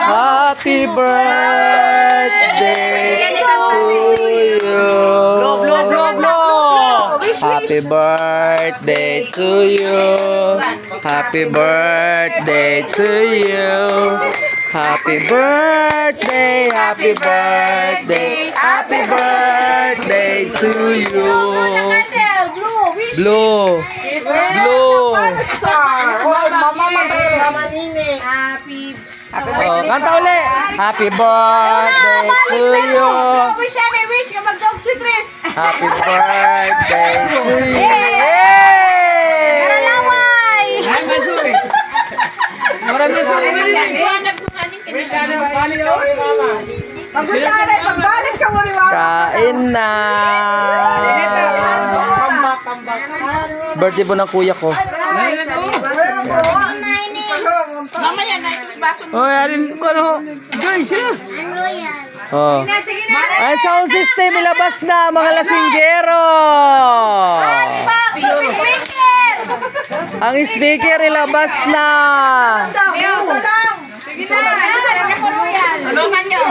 Happy birthday to you. Happy birthday to you. Happy birthday to you. Happy birthday, happy birthday, happy birthday to you. Blue. Blue. Oh, kanta uli. Happy birthday to you. Wish ka mag-dog sweet dress. Happy birthday to you. Laway. Mag-usyaray, pagbalik ka mo riwa. Kain na. Birthday po ng kuya ko. Mamaya na itong baso mo. Oh, yarin ko ano. Guys, sila. Oh. Ay, sound system ilabas na mga lasinggero. Ang speaker ilabas na. Sige na. Ano nyo?